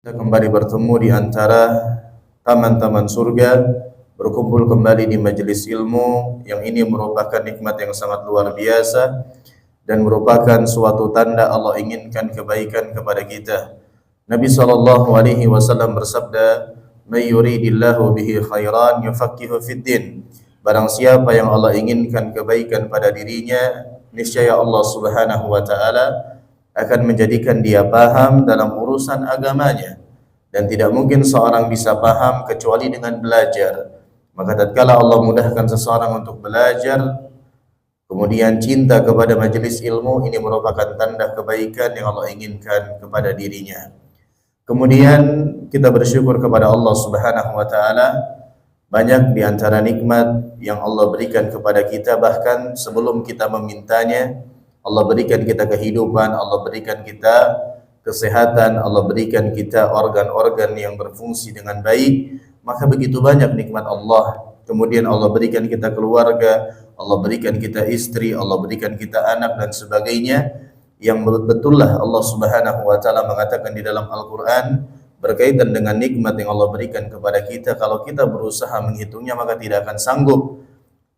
Kita kembali bertemu di antara taman-taman surga, berkumpul kembali di majelis ilmu yang ini merupakan nikmat yang sangat luar biasa dan merupakan suatu tanda Allah inginkan kebaikan kepada kita. Nabi SAW bersabda, "May yuridillahu bihi khairan yufaqihu fid din." Barang siapa yang Allah inginkan kebaikan pada dirinya, niscaya Allah Subhanahu wa taala akan menjadikan dia paham dalam urusan agamanya. Dan tidak mungkin seorang bisa paham kecuali dengan belajar. Maka tatkala Allah mudahkan seseorang untuk belajar, kemudian cinta kepada majelis ilmu, ini merupakan tanda kebaikan yang Allah inginkan kepada dirinya. Kemudian kita bersyukur kepada Allah Subhanahu wa taala, banyak di antara nikmat yang Allah berikan kepada kita, bahkan sebelum kita memintanya. Allah berikan kita kehidupan, Allah berikan kita kesehatan, Allah berikan kita organ-organ yang berfungsi dengan baik. Maka begitu banyak nikmat Allah. Kemudian Allah berikan kita keluarga, Allah berikan kita istri, Allah berikan kita anak dan sebagainya. Yang betullah Allah Subhanahu wa taala mengatakan di dalam Al-Qur'an berkaitan dengan nikmat yang Allah berikan kepada kita, kalau kita berusaha menghitungnya maka tidak akan sanggup.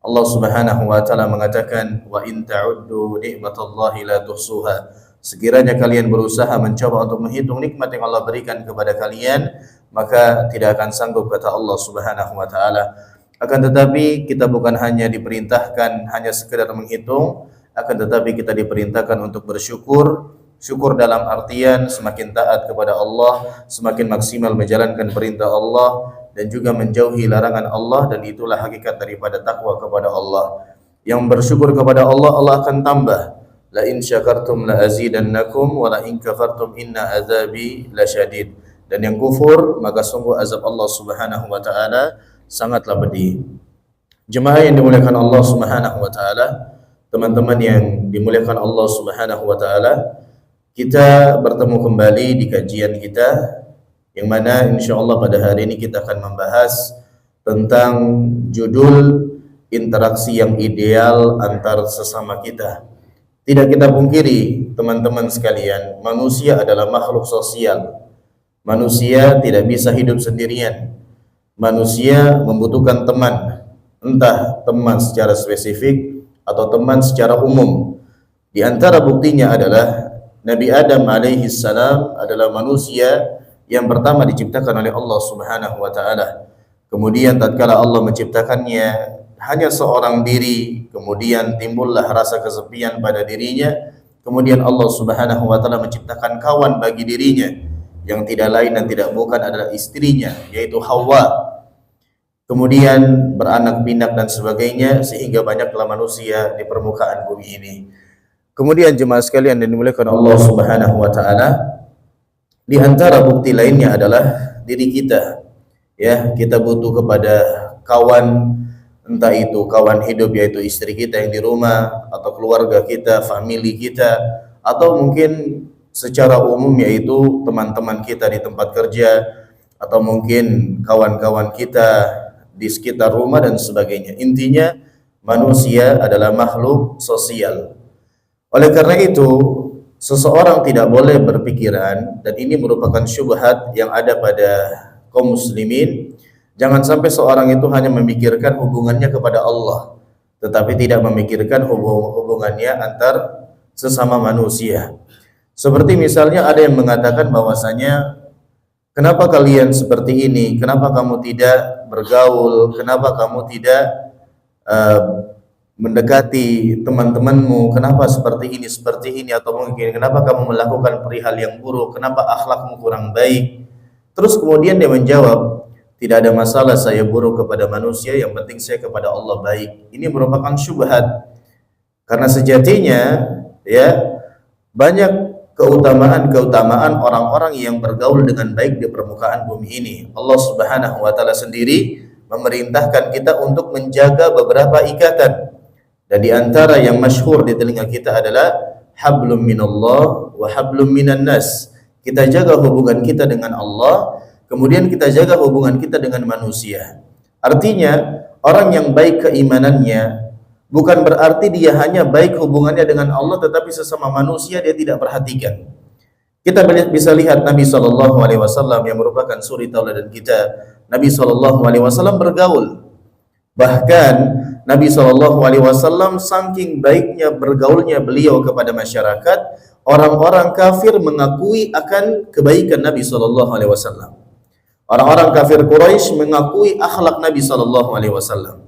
Allah Subhanahu wa taala mengatakan, "Wa in ta'uddu ni'matallahi la tuhsuha." Sekiranya kalian berusaha mencoba untuk menghitung nikmat yang Allah berikan kepada kalian, maka tidak akan sanggup, kata Allah Subhanahu wa taala. Akan tetapi kita bukan hanya diperintahkan hanya sekedar menghitung, akan tetapi kita diperintahkan untuk bersyukur. Syukur dalam artian semakin taat kepada Allah, semakin maksimal menjalankan perintah Allah dan juga menjauhi larangan Allah, dan itulah hakikat daripada takwa kepada Allah. Yang bersyukur kepada Allah, Allah akan tambah. La in syakartum la azidannakum wa la in kafartum inna azabi lasyadid. Dan yang kufur maka sungguh azab Allah Subhanahu wa taala sangatlah pedih. Jemaah yang dimuliakan Allah Subhanahu wa taala, teman-teman yang dimuliakan Allah Subhanahu wa taala, kita bertemu kembali di kajian kita yang mana insyaallah pada hari ini kita akan membahas tentang judul interaksi yang ideal antar sesama kita. Tidak kita pungkiri teman-teman sekalian, manusia adalah makhluk sosial. Manusia tidak bisa hidup sendirian. Manusia membutuhkan teman, entah teman secara spesifik atau teman secara umum. Di antara buktinya adalah Nabi Adam alaihi salam adalah manusia yang pertama diciptakan oleh Allah Subhanahu wa taala. Kemudian tatkala Allah menciptakannya hanya seorang diri, kemudian timbullah rasa kesepian pada dirinya. Kemudian Allah Subhanahu wa taala menciptakan kawan bagi dirinya yang tidak lain dan tidak bukan adalah istrinya, yaitu Hawa. Kemudian beranak pinak dan sebagainya, sehingga banyaklah manusia di permukaan bumi ini. Kemudian jemaah sekalian yang dimuliakan Allah Subhanahu wa taala, di antara bukti lainnya adalah diri kita. Ya, kita butuh kepada kawan, entah itu kawan hidup yaitu istri kita yang di rumah, atau keluarga kita, family kita, atau mungkin secara umum yaitu teman-teman kita di tempat kerja, atau mungkin kawan-kawan kita di sekitar rumah dan sebagainya. Intinya manusia adalah makhluk sosial. Oleh karena itu, seseorang tidak boleh berpikiran, dan ini merupakan syubhat yang ada pada kaum muslimin, jangan sampai seorang itu hanya memikirkan hubungannya kepada Allah, tetapi tidak memikirkan hubungannya antar sesama manusia. Seperti misalnya ada yang mengatakan bahwasanya, kenapa kalian seperti ini? Kenapa kamu tidak bergaul? Kenapa kamu tidak mendekati teman-temanmu? Kenapa seperti ini? Atau mungkin kenapa kamu melakukan perihal yang buruk? Kenapa akhlakmu kurang baik? Terus kemudian dia menjawab, tidak ada masalah saya buruk kepada manusia, yang penting saya kepada Allah baik. Ini merupakan syubhat. Karena sejatinya ya banyak keutamaan orang-orang yang bergaul dengan baik di permukaan bumi ini. Allah Subhanahu wa taala sendiri memerintahkan kita untuk menjaga beberapa ikatan. Dan di antara yang masyhur di telinga kita adalah hablum minallah wa hablum minan nas. Kita jaga hubungan kita dengan Allah, kemudian kita jaga hubungan kita dengan manusia. Artinya, orang yang baik keimanannya bukan berarti dia hanya baik hubungannya dengan Allah, tetapi sesama manusia dia tidak perhatikan. Kita bisa lihat Nabi SAW yang merupakan suri tauladan kita. Nabi SAW bergaul. Bahkan Nabi SAW saking baiknya bergaulnya beliau kepada masyarakat, orang-orang kafir mengakui akan kebaikan Nabi SAW. Orang-orang kafir Quraisy mengakui akhlak Nabi SAW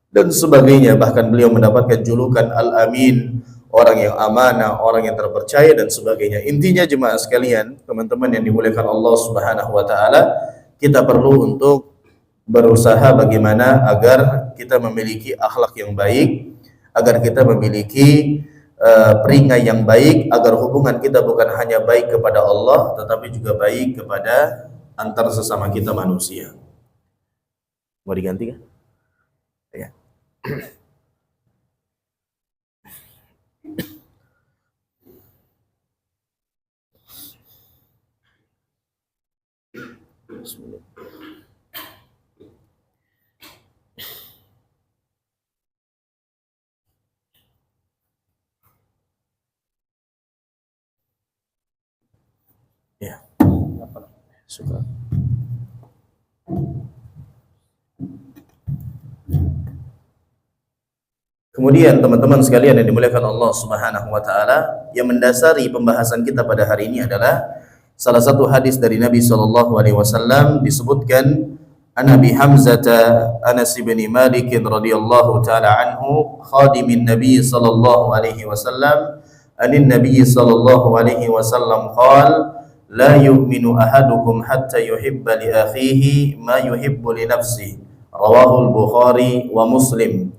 dan sebagainya. Bahkan beliau mendapatkan julukan Al-Amin, orang yang amanah, orang yang terpercaya dan sebagainya. Intinya jemaah sekalian, teman-teman yang dimuliakan Allah Subhanahu wa taala, kita perlu untuk berusaha bagaimana agar kita memiliki akhlak yang baik, agar kita memiliki peringkat yang baik, agar hubungan kita bukan hanya baik kepada Allah tetapi juga baik kepada antar sesama kita manusia. Mau diganti kan? Ya. Bismillah. Ya. Syukur. Kemudian teman-teman sekalian yang dimuliakan Allah Subhanahu wa taala, yang mendasari pembahasan kita pada hari ini adalah salah satu hadis dari Nabi sallallahu alaihi wasallam. Disebutkan an Abi Hamzah Anas bin Malik radhiyallahu taala anhu, khadimin Nabi sallallahu alaihi wasallam, anin Nabi sallallahu alaihi wasallam qala la yu'minu ahadukum hatta yuhibba li akhihi ma yuhibbu li nafsihi. Rawahu al-Bukhari wa Muslim.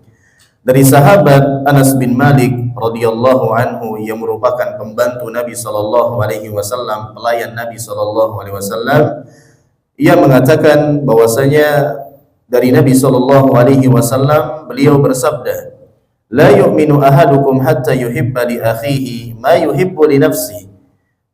Dari sahabat Anas bin Malik radhiyallahu anhu yang merupakan pembantu Nabi sallallahu alaihi wasallam, pelayan Nabi sallallahu alaihi wasallam, ia mengatakan bahwasanya dari Nabi sallallahu alaihi wasallam beliau bersabda, la yu'minu ahadukum hatta yuhibba li akhihi ma yuhibbu li nafsihi.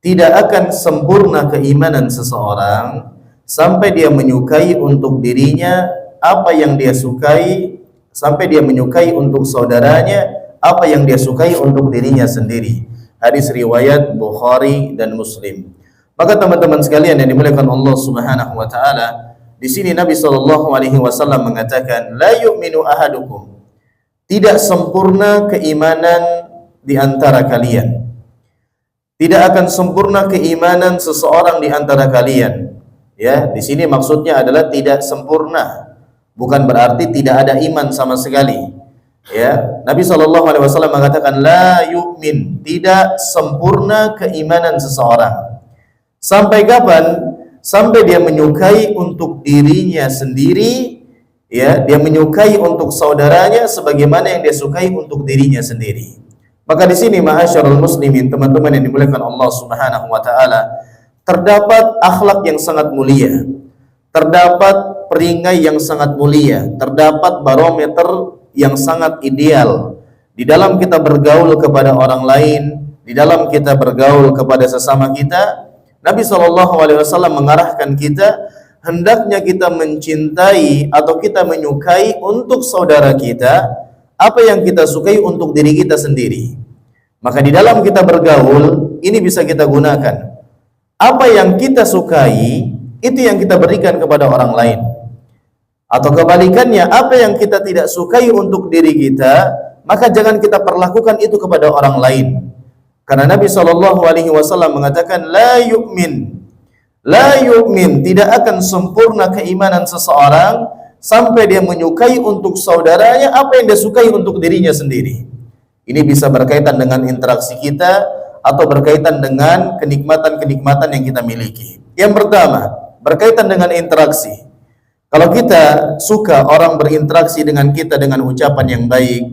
Tidak akan sempurna keimanan seseorang sampai dia menyukai untuk dirinya apa yang dia sukai, sampai dia menyukai untuk saudaranya apa yang dia sukai untuk dirinya sendiri. Hadis riwayat Bukhari dan Muslim. Maka teman-teman sekalian yang dimuliakan Allah Subhanahu wa taala, di sini Nabi sallallahu alaihi wasallam mengatakan la yu'minu ahadukum. Tidak sempurna keimanan di antara kalian. Tidak akan sempurna keimanan seseorang di antara kalian. Ya, di sini maksudnya adalah tidak sempurna. Bukan berarti tidak ada iman sama sekali. Ya, Nabi SAW mengatakan la yu'min, tidak sempurna keimanan seseorang. Sampai kapan? Sampai dia menyukai untuk dirinya sendiri, ya, dia menyukai untuk saudaranya sebagaimana yang dia sukai untuk dirinya sendiri. Maka di sini ma'asyarul muslimin, teman-teman yang dimuliakan Allah Subhanahu wa taala, terdapat akhlak yang sangat mulia. Terdapat peringkai yang sangat mulia, terdapat barometer yang sangat ideal di dalam kita bergaul kepada orang lain, di dalam kita bergaul kepada sesama kita. Nabi SAW mengarahkan kita, hendaknya kita mencintai atau kita menyukai untuk saudara kita apa yang kita sukai untuk diri kita sendiri. Maka di dalam kita bergaul, ini bisa kita gunakan. Apa yang kita sukai, itu yang kita berikan kepada orang lain. Atau kebalikannya, apa yang kita tidak sukai untuk diri kita, maka jangan kita perlakukan itu kepada orang lain. Karena Nabi SAW mengatakan la yu'min, tidak akan sempurna keimanan seseorang sampai dia menyukai untuk saudaranya apa yang dia sukai untuk dirinya sendiri. Ini bisa berkaitan dengan interaksi kita atau berkaitan dengan kenikmatan-kenikmatan yang kita miliki. Yang pertama, berkaitan dengan interaksi. Kalau kita suka orang berinteraksi dengan kita dengan ucapan yang baik,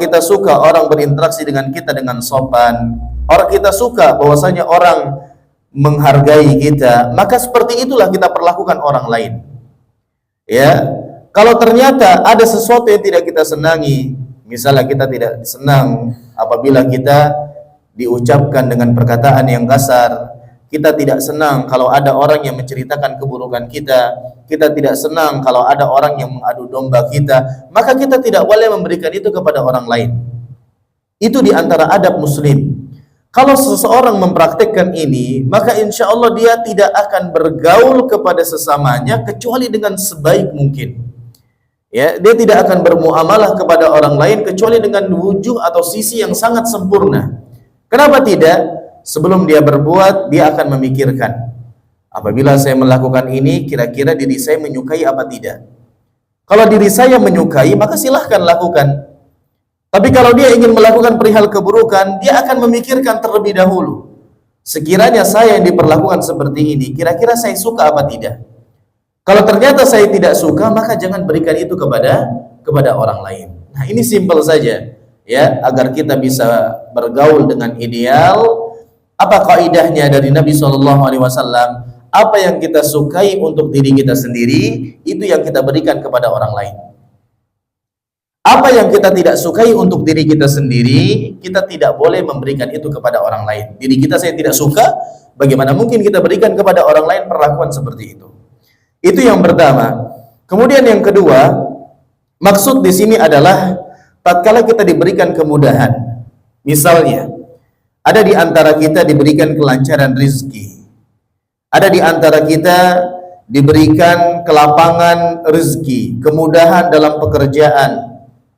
kita suka orang berinteraksi dengan kita dengan sopan, kita suka bahwasanya orang menghargai kita, maka seperti itulah kita perlakukan orang lain. Ya, kalau ternyata ada sesuatu yang tidak kita senangi, misalnya kita tidak senang apabila kita diucapkan dengan perkataan yang kasar, kita tidak senang kalau ada orang yang menceritakan keburukan kita tidak senang kalau ada orang yang mengadu domba kita, maka kita tidak boleh memberikan itu kepada orang lain. Itu di antara adab muslim. Kalau seseorang mempraktikkan ini, maka insya Allah dia tidak akan bergaul kepada sesamanya kecuali dengan sebaik mungkin. Ya, dia tidak akan bermuamalah kepada orang lain kecuali dengan wujuh atau sisi yang sangat sempurna. Kenapa tidak? Sebelum dia berbuat, dia akan memikirkan, apabila saya melakukan ini, kira-kira diri saya menyukai apa tidak? Kalau diri saya menyukai, maka silahkan lakukan. Tapi kalau dia ingin melakukan perihal keburukan, dia akan memikirkan terlebih dahulu. Sekiranya saya yang diperlakukan seperti ini, kira-kira saya suka apa tidak? Kalau ternyata saya tidak suka, maka jangan berikan itu kepada orang lain. Nah, ini simpel saja, ya, agar kita bisa bergaul dengan ideal. Apa kaidahnya dari Nabi SAW? Apa yang kita sukai untuk diri kita sendiri, itu yang kita berikan kepada orang lain. Apa yang kita tidak sukai untuk diri kita sendiri, kita tidak boleh memberikan itu kepada orang lain. Diri kita saya tidak suka, bagaimana mungkin kita berikan kepada orang lain perlakuan seperti itu? Itu yang pertama. Kemudian yang kedua, maksud di sini adalah tatkala kita diberikan kemudahan. Misalnya, ada di antara kita diberikan kelancaran rezeki. Ada di antara kita diberikan kelapangan rezeki, kemudahan dalam pekerjaan.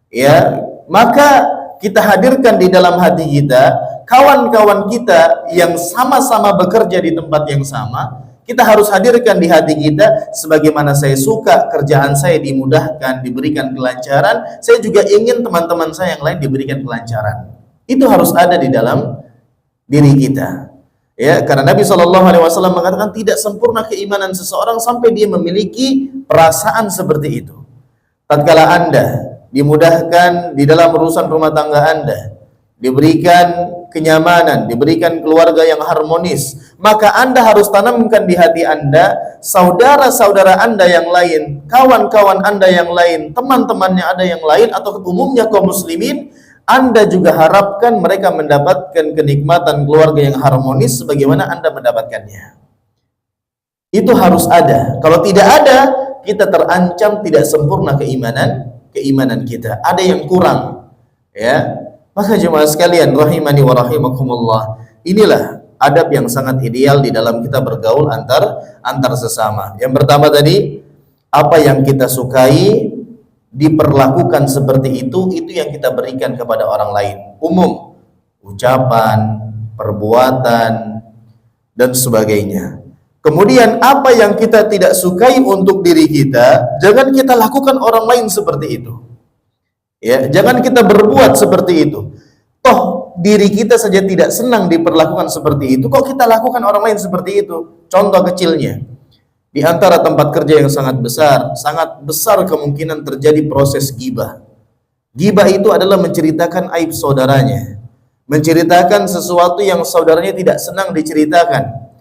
Ya, maka kita hadirkan di dalam hati kita kawan-kawan kita yang sama-sama bekerja di tempat yang sama. Kita harus hadirkan di hati kita, sebagaimana saya suka kerjaan saya dimudahkan, diberikan kelancaran, saya juga ingin teman-teman saya yang lain diberikan kelancaran. Itu harus ada di dalam diri kita. Ya, karena Nabi SAW mengatakan tidak sempurna keimanan seseorang sampai dia memiliki perasaan seperti itu. Tatkala Anda dimudahkan di dalam urusan rumah tangga Anda, diberikan kenyamanan, diberikan keluarga yang harmonis, maka Anda harus tanamkan di hati Anda, saudara-saudara Anda yang lain, kawan-kawan Anda yang lain, teman-temannya Anda yang lain, atau umumnya kaum muslimin, Anda juga harapkan mereka mendapatkan kenikmatan keluarga yang harmonis sebagaimana Anda mendapatkannya. Itu harus ada. Kalau tidak ada, kita terancam tidak sempurna keimanan kita, ada yang kurang, ya. Maka jemaah sekalian rahimani wa rahimakumullah, inilah adab yang sangat ideal di dalam kita bergaul antar sesama. Yang pertama tadi, apa yang kita sukai diperlakukan seperti itu yang kita berikan kepada orang lain, umum, ucapan, perbuatan, dan sebagainya. Kemudian apa yang kita tidak sukai untuk diri kita, jangan kita lakukan orang lain seperti itu. Ya, jangan kita berbuat seperti itu. Toh diri kita saja tidak senang diperlakukan seperti itu, kok kita lakukan orang lain seperti itu? Contoh kecilnya, di antara tempat kerja yang sangat besar kemungkinan terjadi proses ghibah. Ghibah itu adalah menceritakan aib saudaranya, menceritakan sesuatu yang saudaranya tidak senang diceritakan.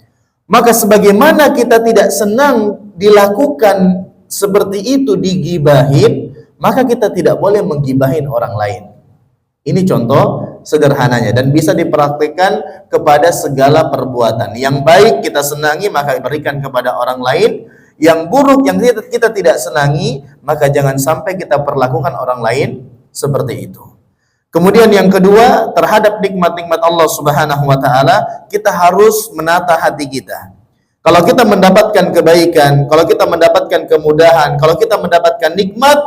Maka sebagaimana kita tidak senang dilakukan seperti itu, digibahin, maka kita tidak boleh menggibahin orang lain. Ini contoh sederhananya dan bisa dipraktikkan kepada segala perbuatan. Yang baik kita senangi maka berikan kepada orang lain, yang buruk yang kita tidak senangi maka jangan sampai kita perlakukan orang lain seperti itu. Kemudian yang kedua, terhadap nikmat-nikmat Allah Subhanahu wa taala, kita harus menata hati kita. Kalau kita mendapatkan kebaikan, kalau kita mendapatkan kemudahan, kalau kita mendapatkan nikmat,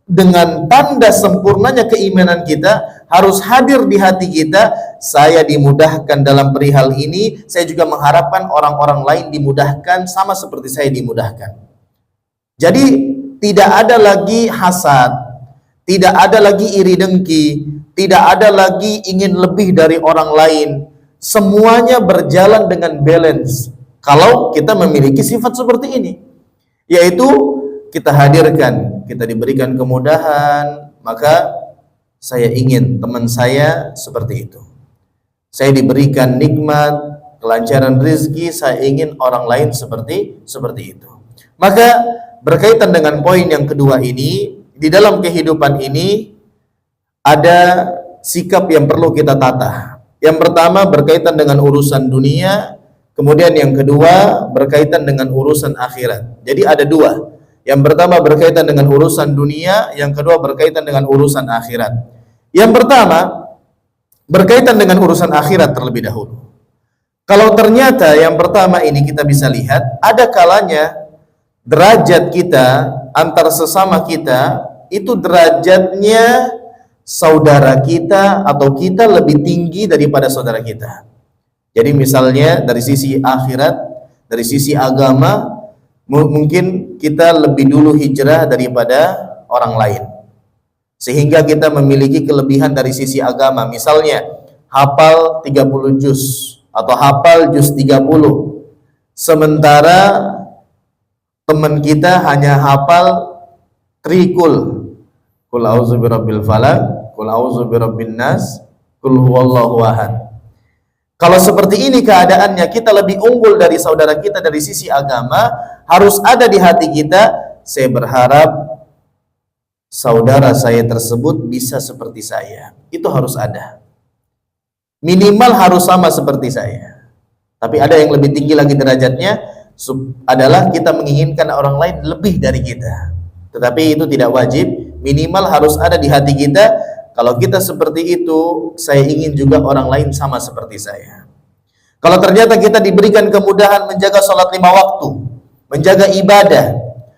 dengan tanda sempurnanya keimanan kita harus hadir di hati kita, saya dimudahkan dalam perihal ini, saya juga mengharapkan orang-orang lain dimudahkan sama seperti saya dimudahkan. Jadi tidak ada lagi hasad, tidak ada lagi iri dengki, tidak ada lagi ingin lebih dari orang lain. Semuanya berjalan dengan balance kalau kita memiliki sifat seperti ini, yaitu kita hadirkan, kita diberikan kemudahan, maka saya ingin teman saya seperti itu. Saya diberikan nikmat, kelancaran rezeki, saya ingin orang lain seperti itu. Maka berkaitan dengan poin yang kedua ini, di dalam kehidupan ini ada sikap yang perlu kita tata. Yang pertama berkaitan dengan urusan dunia, kemudian yang kedua berkaitan dengan urusan akhirat. Jadi ada dua. Yang pertama berkaitan dengan urusan dunia, yang kedua berkaitan dengan urusan akhirat. Yang pertama, berkaitan dengan urusan akhirat terlebih dahulu. Kalau ternyata yang pertama ini kita bisa lihat, ada kalanya derajat kita antar sesama kita itu derajatnya saudara kita atau kita lebih tinggi daripada saudara kita. Jadi misalnya dari sisi akhirat, dari sisi agama, mungkin kita lebih dulu hijrah daripada orang lain, sehingga kita memiliki kelebihan dari sisi agama. Misalnya hafal 30 juz atau hafal juz 30, sementara teman kita hanya hafal trikul, qul a'udzu birabbil falaq, qul a'udzu birabbin nas, qul huwallahu ahad. Kalau seperti ini keadaannya, kita lebih unggul dari saudara kita dari sisi agama, harus ada di hati kita, saya berharap saudara saya tersebut bisa seperti saya. Itu harus ada. Minimal harus sama seperti saya. Tapi ada yang lebih tinggi lagi derajatnya, adalah kita menginginkan orang lain lebih dari kita. Tetapi itu tidak wajib, minimal harus ada di hati kita, kalau kita seperti itu, saya ingin juga orang lain sama seperti saya. Kalau ternyata kita diberikan kemudahan menjaga sholat 5 waktu, menjaga ibadah,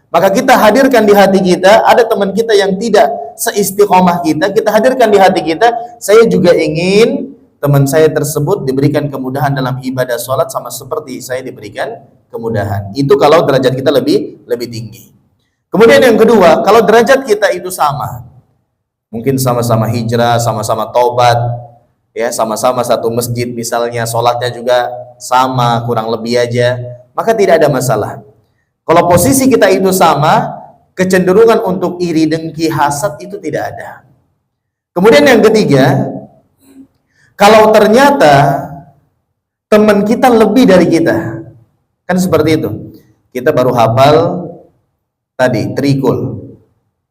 maka kita hadirkan di hati kita, ada teman kita yang tidak seistiqomah kita hadirkan di hati kita, saya juga ingin teman saya tersebut diberikan kemudahan dalam ibadah sholat sama seperti saya diberikan kemudahan. Itu kalau derajat kita lebih tinggi. Kemudian yang kedua, kalau derajat kita itu sama, mungkin sama-sama hijrah, sama-sama taubat, ya, sama-sama satu masjid misalnya, sholatnya juga sama, kurang lebih aja, maka tidak ada masalah. Kalau posisi kita itu sama, kecenderungan untuk iri, dengki, hasad itu tidak ada. Kemudian yang ketiga, kalau ternyata teman kita lebih dari kita, kan seperti itu. Kita baru hafal tadi trikul,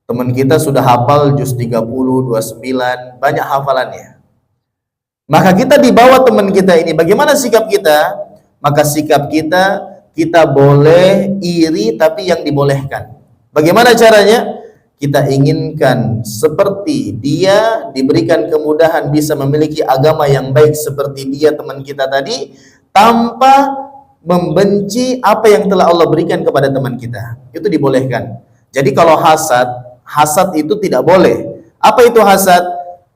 teman kita sudah hafal juz 30, 29, banyak hafalannya. Maka kita di bawah teman kita ini, bagaimana sikap kita? Maka sikap kita boleh iri, tapi yang dibolehkan. Bagaimana caranya? Kita inginkan seperti dia, diberikan kemudahan bisa memiliki agama yang baik seperti dia teman kita tadi, tanpa membenci apa yang telah Allah berikan kepada teman kita. Itu dibolehkan. Jadi kalau hasad itu tidak boleh. Apa itu hasad?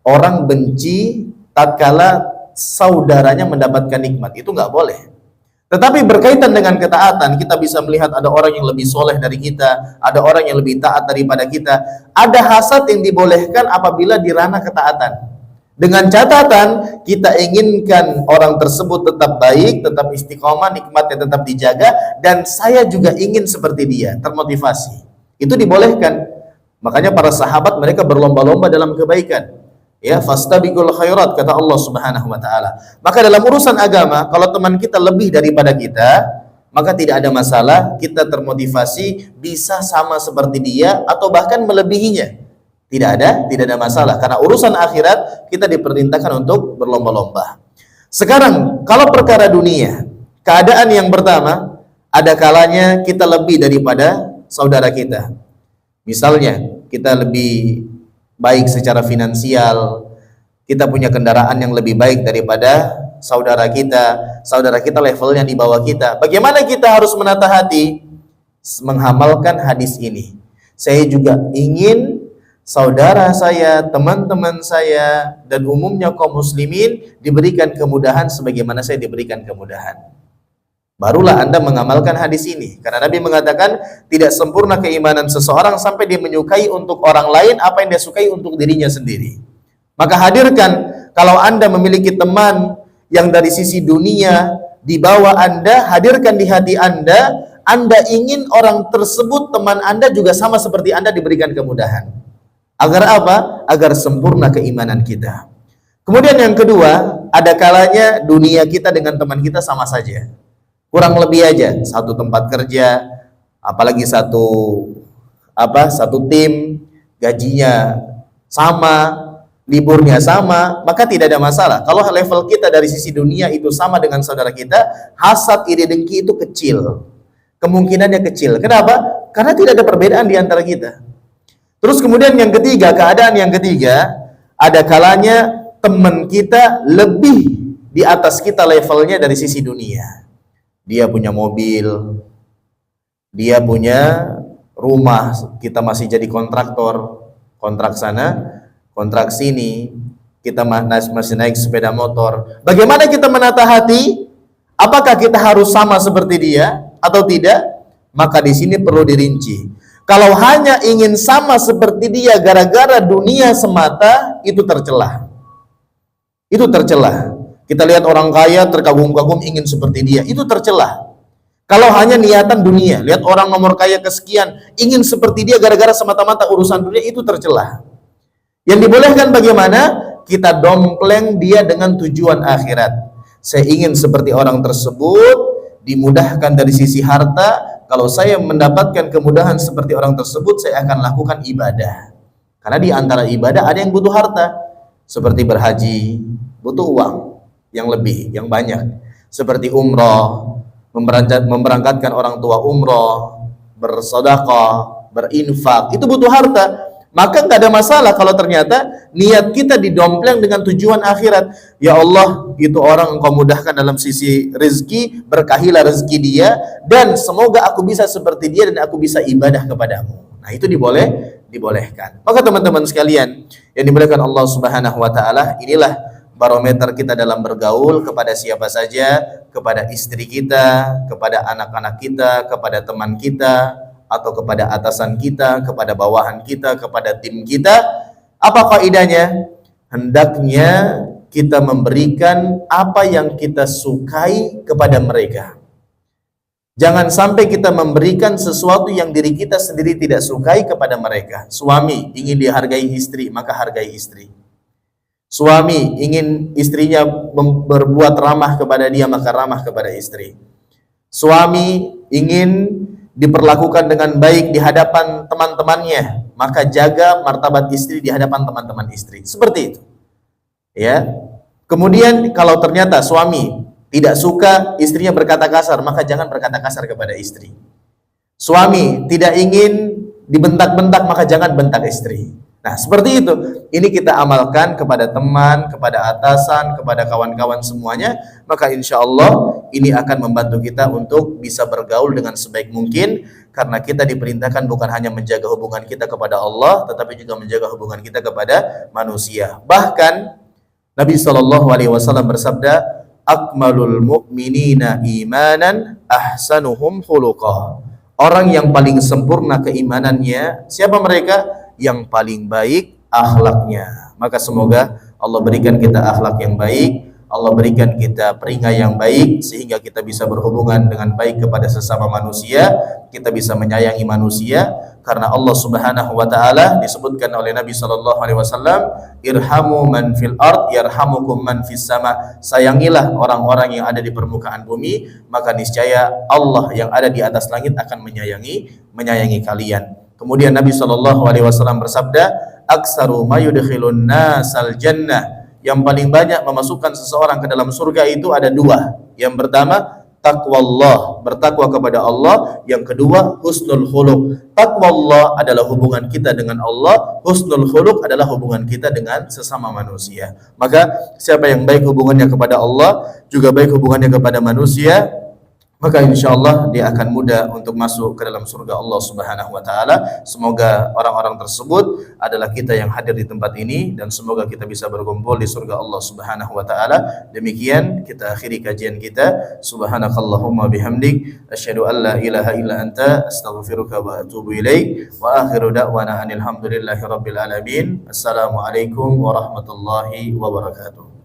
Orang benci tatkala saudaranya mendapatkan nikmat, itu nggak boleh. Tetapi berkaitan dengan ketaatan, kita bisa melihat ada orang yang lebih soleh dari kita, ada orang yang lebih taat daripada kita. Ada hasad yang dibolehkan apabila di ranah ketaatan. Dengan catatan, kita inginkan orang tersebut tetap baik, tetap istiqomah, nikmatnya tetap dijaga, dan saya juga ingin seperti dia, termotivasi. Itu dibolehkan. Makanya para sahabat mereka berlomba-lomba dalam kebaikan. Ya, fastabiqul khairat, kata Allah Subhanahu wa taala. Maka dalam urusan agama, kalau teman kita lebih daripada kita, maka tidak ada masalah, kita termotivasi bisa sama seperti dia atau bahkan melebihinya. Tidak ada masalah, karena urusan akhirat kita diperintahkan untuk berlomba-lomba. Sekarang kalau perkara dunia, keadaan yang pertama, ada kalanya kita lebih daripada saudara kita. Misalnya kita lebih baik secara finansial, kita punya kendaraan yang lebih baik daripada saudara kita levelnya di bawah kita. Bagaimana kita harus menata hati? Menghamalkan hadis ini. Saya juga ingin saudara saya, teman-teman saya, dan umumnya kaum muslimin diberikan kemudahan sebagaimana saya diberikan kemudahan. Barulah Anda mengamalkan hadis ini. Karena Nabi mengatakan tidak sempurna keimanan seseorang sampai dia menyukai untuk orang lain apa yang dia sukai untuk dirinya sendiri. Maka hadirkan, kalau Anda memiliki teman yang dari sisi dunia di bawah Anda, hadirkan di hati Anda ingin orang tersebut, teman Anda juga sama seperti Anda diberikan kemudahan. Agar apa? Agar sempurna keimanan kita. Kemudian yang kedua, ada kalanya dunia kita dengan teman kita sama saja. Kurang lebih aja, satu tempat kerja, apalagi satu tim, gajinya sama, liburnya sama, maka tidak ada masalah. Kalau level kita dari sisi dunia itu sama dengan saudara kita, hasad, iri, dengki itu kecil. Kemungkinannya kecil. Kenapa? Karena tidak ada perbedaan di antara kita. Terus kemudian yang ketiga, keadaan yang ketiga, ada kalanya teman kita lebih di atas kita levelnya dari sisi dunia. Dia punya mobil, dia punya rumah, kita masih jadi kontraktor, kontrak sana, kontrak sini, kita masih naik sepeda motor. Bagaimana kita menata hati? Apakah kita harus sama seperti dia atau tidak? Maka di sini perlu dirinci. Kalau hanya ingin sama seperti dia gara-gara dunia semata, itu tercelah. Itu tercelah. Kita lihat orang kaya terkagum-kagum ingin seperti dia, itu tercelah. Kalau hanya niatan dunia, lihat orang nomor kaya kesekian ingin seperti dia gara-gara semata-mata urusan dunia, itu tercelah. Yang dibolehkan bagaimana? Kita dompleng dia dengan tujuan akhirat. Saya ingin seperti orang tersebut, dimudahkan dari sisi harta. Kalau saya mendapatkan kemudahan seperti orang tersebut, saya akan lakukan ibadah. Karena di antara ibadah ada yang butuh harta, seperti berhaji, butuh uang yang lebih, yang banyak. Seperti umroh, memberangkatkan orang tua umroh, bersedekah, berinfak, itu butuh harta. Maka nggak ada masalah kalau ternyata niat kita didompleng dengan tujuan akhirat. Ya Allah, itu orang Engkau mudahkan dalam sisi rezeki, berkahilah rezeki dia, dan semoga aku bisa seperti dia dan aku bisa ibadah kepadamu. Nah, itu dibolehkan. Maka teman-teman sekalian yang dimuliakan Allah Subhanahu wa taala, inilah barometer kita dalam bergaul kepada siapa saja, kepada istri kita, kepada anak-anak kita, kepada teman kita, atau kepada atasan kita, kepada bawahan kita, kepada tim kita. Apa kaidahnya? Hendaknya kita memberikan apa yang kita sukai kepada mereka. Jangan sampai kita memberikan sesuatu yang diri kita sendiri tidak sukai kepada mereka. Suami ingin dihargai istri, maka hargai istri. Suami ingin istrinya berbuat ramah kepada dia, maka ramah kepada istri. Suami ingin diperlakukan dengan baik di hadapan teman-temannya, maka jaga martabat istri di hadapan teman-teman istri. Seperti itu. Ya. Kemudian kalau ternyata suami tidak suka istrinya berkata kasar, maka jangan berkata kasar kepada istri. Suami tidak ingin dibentak-bentak, maka jangan bentak istri. Nah, seperti itu. Ini kita amalkan kepada teman, kepada atasan, kepada kawan-kawan semuanya. Maka insya Allah ini akan membantu kita untuk bisa bergaul dengan sebaik mungkin. Karena kita diperintahkan bukan hanya menjaga hubungan kita kepada Allah, tetapi juga menjaga hubungan kita kepada manusia. Bahkan Nabi SAW bersabda, akmalul mu'minina imanan ahsanuhum khuluqah. Orang yang paling sempurna keimanannya, siapa mereka? Yang paling baik akhlaknya. Maka semoga Allah berikan kita akhlak yang baik, Allah berikan kita peringkat yang baik, sehingga kita bisa berhubungan dengan baik kepada sesama manusia, kita bisa menyayangi manusia. Karena Allah Subhanahu wa taala disebutkan oleh Nabi sallallahu alaihi wasallam, irhamu man fil ard yarhamukum man fis sama. Sayangilah orang-orang yang ada di permukaan bumi, maka niscaya Allah yang ada di atas langit akan menyayangi kalian. Kemudian Nabi sallallahu alaihi wasallam bersabda, aksaru ma yudkhilun nasal jannah. Yang paling banyak memasukkan seseorang ke dalam surga itu ada dua. Yang pertama, taqwallah, bertakwa kepada Allah. Yang kedua, husnul khuluq. Taqwallah adalah hubungan kita dengan Allah, husnul khuluq adalah hubungan kita dengan sesama manusia. Maka siapa yang baik hubungannya kepada Allah, juga baik hubungannya kepada manusia, maka insya Allah dia akan mudah untuk masuk ke dalam surga Allah Subhanahu wa taala. Semoga orang-orang tersebut adalah kita yang hadir di tempat ini, dan semoga kita bisa berkumpul di surga Allah Subhanahu wa taala. Demikian kita akhiri kajian kita. Subhanakallahumma bihamdik asyhadu an la ilaha illa anta astaghfiruka wa atubu ilaik. Wa akhiru da'wana anil hamdulillahi rabbil alamin. Assalamualaikum warahmatullahi wabarakatuh.